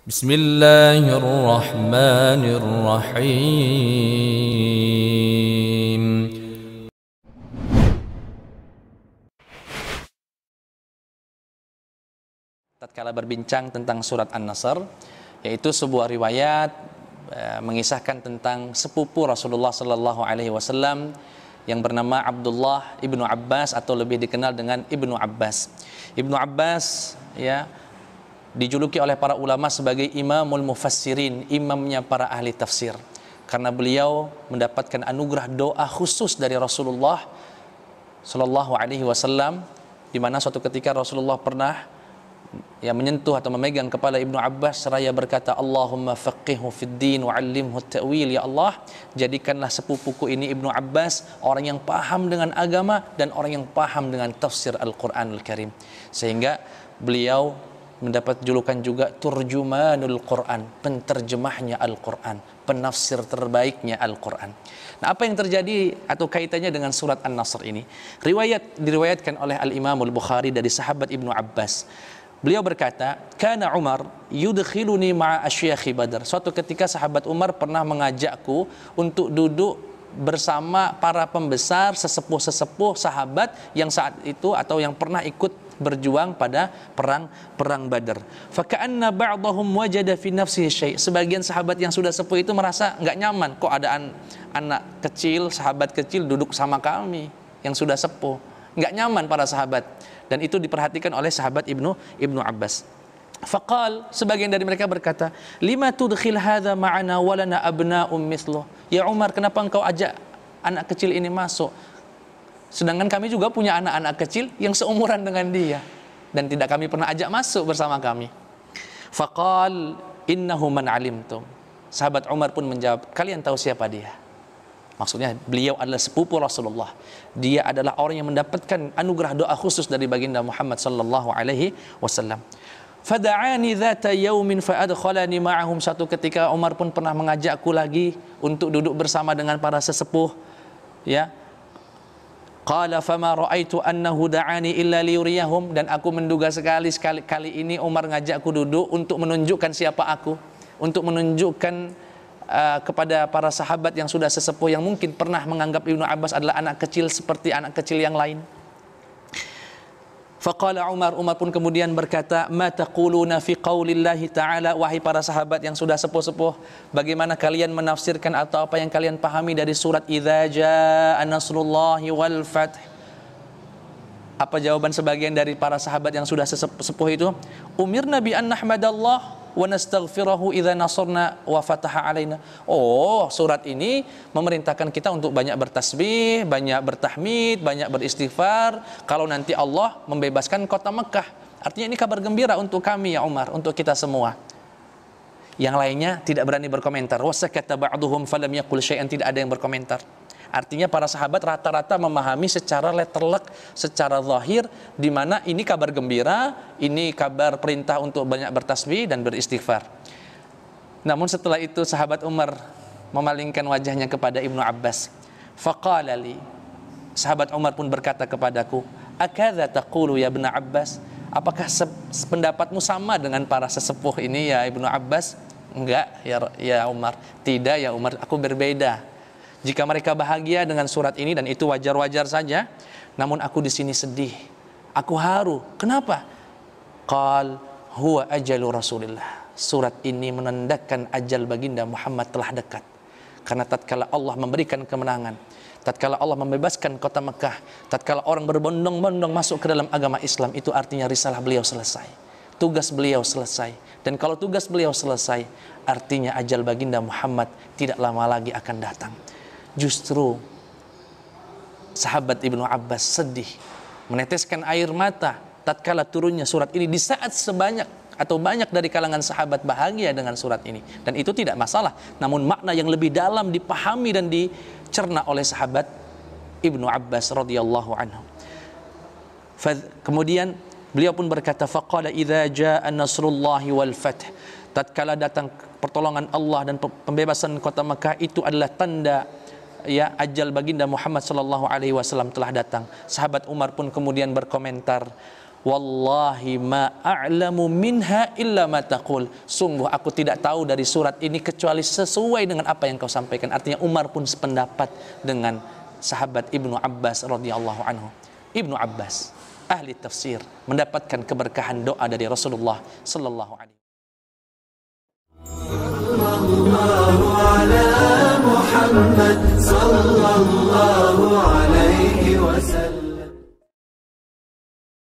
Bismillahirrahmanirrahim. Tatkala berbincang tentang surat An-Nasr, yaitu sebuah riwayat mengisahkan tentang sepupu Rasulullah sallallahu alaihi wasallam yang bernama Abdullah ibnu Abbas atau lebih dikenal dengan Ibnu Abbas. Ibnu Abbas ya dijuluki oleh para ulama sebagai Imamul Mufassirin, imamnya para ahli tafsir, karena beliau mendapatkan anugerah doa khusus dari Rasulullah sallallahu alaihi wasallam, di mana suatu ketika Rasulullah pernah menyentuh atau memegang kepala Ibnu Abbas seraya berkata, Allahumma faqihhu fid din wa 'allimhu at-ta'wil, ya Allah, jadikanlah sepupuku ini Ibnu Abbas orang yang paham dengan agama dan orang yang paham dengan tafsir Al-Qur'anul Karim, sehingga beliau mendapat julukan juga turjumanul Quran, penterjemahnya Al-Quran, penafsir terbaiknya Al-Quran. Nah, apa yang terjadi atau kaitannya dengan surat An-Nasr ini? Diriwayatkan oleh Al-Imamul Bukhari dari sahabat Ibnu Abbas. Beliau berkata, Kana Umar yudkhiluni ma'a asyakhi Badar. Suatu ketika sahabat Umar pernah mengajakku untuk duduk bersama para pembesar, sesepuh-sesepuh sahabat yang saat itu atau yang pernah ikut berjuang pada perang Badar. Faka'anna ba'dahum wajada fi nafsihi syai'. Sebagian sahabat yang sudah sepuh itu merasa enggak nyaman, kok ada anak kecil, sahabat kecil duduk sama kami yang sudah sepuh. Enggak nyaman para sahabat, dan itu diperhatikan oleh sahabat Ibnu Abbas. Faqal, sebagian dari mereka berkata, lima tudkhil hadza ma'ana wa lana abna'um mithluh. Ya Umar, kenapa engkau ajak anak kecil ini masuk, sedangkan kami juga punya anak-anak kecil yang seumuran dengan dia dan tidak kami pernah ajak masuk bersama kami. Faqal innahu man alimtum. Sahabat Umar pun menjawab, kalian tahu siapa dia? Maksudnya beliau adalah sepupu Rasulullah. Dia adalah orang yang mendapatkan anugerah doa khusus dari baginda Muhammad sallallahu alaihi wasallam. Fada'ani dzata yaumin fa'adkhalani ma'ahum. Satu ketika Umar pun pernah mengajakku lagi untuk duduk bersama dengan para sesepuh, ya. Qala fama ra'aitu annahu da'ani illa liyuriyahum. Dan aku menduga sekali ini Umar ngajakku duduk untuk menunjukkan siapa aku, untuk menunjukkan kepada para sahabat yang sudah sesepuh yang mungkin pernah menganggap Ibnu Abbas adalah anak kecil seperti anak kecil yang lain. Faqala Umar pun kemudian berkata, ma taquluna fi qaulillahi ta'ala. Wahai para sahabat yang sudah sepuh-sepuh, bagaimana kalian menafsirkan atau apa yang kalian pahami dari surat idza jaa nasrullahi wal fath? Apa jawaban sebagian dari para sahabat yang sudah sepuh itu? Umirna bi an nahmadallah wa nastaghfirahu idza nasarna wa fataha alaina. Oh, surat ini memerintahkan kita untuk banyak bertasbih, banyak bertahmid, banyak beristighfar kalau nanti Allah membebaskan kota Mekah. Artinya ini kabar gembira untuk kami ya Umar, untuk kita semua. Yang lainnya tidak berani berkomentar. Wasakata ba'duhum falam yaqul syai'an, tidak ada yang berkomentar. Artinya para sahabat rata-rata memahami secara letterlek, secara zahir, di mana ini kabar gembira, ini kabar perintah untuk banyak bertasbih dan beristighfar. Namun setelah itu sahabat Umar memalingkan wajahnya kepada Ibnu Abbas. Faqala li, sahabat Umar pun berkata kepadaku, akadza taqulu ya Ibnu Abbas? Apakah pendapatmu sama dengan para sesepuh ini ya Ibnu Abbas? Enggak ya Umar. Tidak ya Umar, aku berbeda. Jika mereka bahagia dengan surat ini dan itu wajar-wajar saja, namun aku di sini sedih, aku haru. Kenapa? Qal huwa ajalu Rasulillah. Surat ini menandakan ajal baginda Muhammad telah dekat. Karena tatkala Allah memberikan kemenangan, tatkala Allah membebaskan kota Mekah, tatkala orang berbondong-bondong masuk ke dalam agama Islam, itu artinya risalah beliau selesai, tugas beliau selesai. Dan kalau tugas beliau selesai, artinya ajal baginda Muhammad tidak lama lagi akan datang. Justru sahabat Ibnu Abbas sedih, meneteskan air mata tatkala turunnya surat ini, di saat banyak dari kalangan sahabat bahagia dengan surat ini. Dan itu tidak masalah, namun makna yang lebih dalam dipahami dan dicerna oleh sahabat Ibnu Abbas radhiyallahu anhu. Kemudian beliau pun berkata, faqala idza jaa nasrullahi wal fath. Tatkala datang pertolongan Allah dan pembebasan kota Mekah, itu adalah tanda ya ajal baginda Muhammad sallallahu alaihi wasallam telah datang. Sahabat Umar pun kemudian berkomentar, wallahi ma a'lamu minha illa ma taqul. Sungguh aku tidak tahu dari surat ini kecuali sesuai dengan apa yang kau sampaikan. Artinya Umar pun sependapat dengan sahabat Ibnu Abbas radhiyallahu anhu. Ibnu Abbas, ahli tafsir, mendapatkan keberkahan doa dari Rasulullah sallallahu alaihi wasallam.